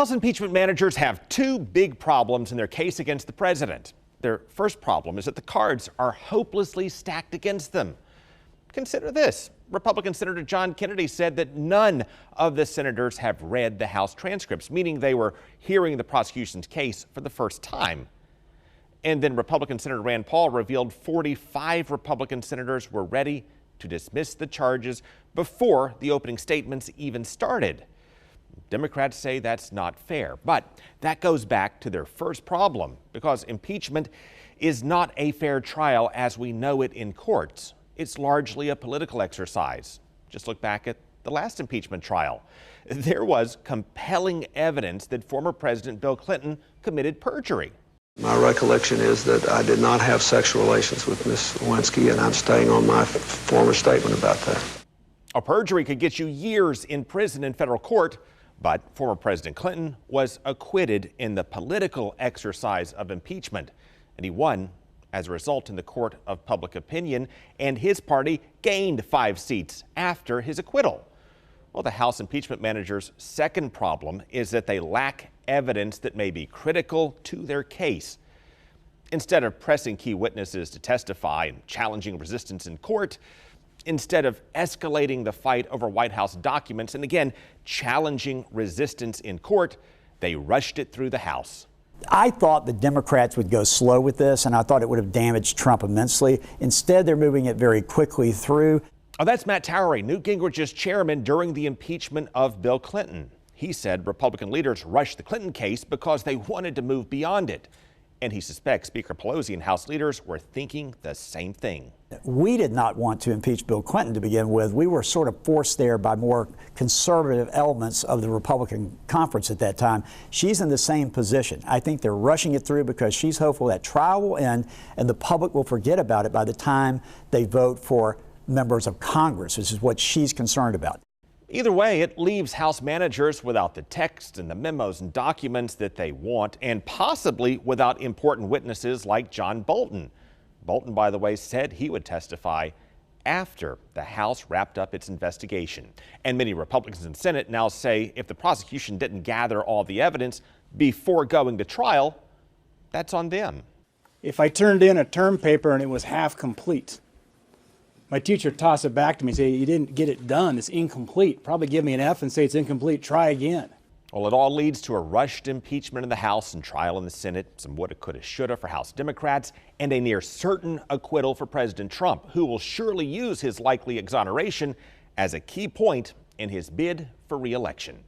House impeachment managers have two big problems in their case against the president. Their first problem is that the cards are hopelessly stacked against them. Consider this. Republican Senator John Kennedy said that none of the senators have read the House transcripts, meaning they were hearing the prosecution's case for the first time. And then Republican Senator Rand Paul revealed 45 Republican senators were ready to dismiss the charges before the opening statements even started. Democrats say that's not fair, but that goes back to their first problem, because impeachment is not a fair trial as we know it in courts. It's largely a political exercise. Just look back at the last impeachment trial. There was compelling evidence that former President Bill Clinton committed perjury. My recollection is that I did not have sexual relations with Ms. Lewinsky, and I'm staying on my former statement about that. A perjury could get you years in prison in federal court, but former President Clinton was acquitted in the political exercise of impeachment, and he won as a result in the court of public opinion, and his party gained 5 seats after his acquittal. Well, the House impeachment managers' second problem is that they lack evidence that may be critical to their case. Instead of pressing key witnesses to testify and challenging resistance in court, instead of escalating the fight over White House documents and again challenging resistance in court, they rushed it through the House. I thought the Democrats would go slow with this, and I thought it would have damaged Trump immensely. Instead, they're moving it very quickly through. Oh, that's Matt Towery, Newt Gingrich's chairman during the impeachment of Bill Clinton. He said Republican leaders rushed the Clinton case because they wanted to move beyond it. And he suspects Speaker Pelosi and House leaders were thinking the same thing. We did not want to impeach Bill Clinton to begin with. We were sort of forced there by more conservative elements of the Republican conference at that time. She's in the same position. I think they're rushing it through because she's hopeful that trial will end and the public will forget about it by the time they vote for members of Congress, which is what she's concerned about. Either way, it leaves House managers without the text and the memos and documents that they want, and possibly without important witnesses like John Bolton. Bolton, by the way, said he would testify after the House wrapped up its investigation. And many Republicans in the Senate now say if the prosecution didn't gather all the evidence before going to trial, that's on them. If I turned in a term paper and it was half complete, my teacher tossed it back to me and said, "You didn't get it done, it's incomplete." Probably give me an F and say it's incomplete, try again. Well, it all leads to a rushed impeachment in the House and trial in the Senate, some woulda, coulda, shoulda for House Democrats, and a near certain acquittal for President Trump, who will surely use his likely exoneration as a key point in his bid for re-election.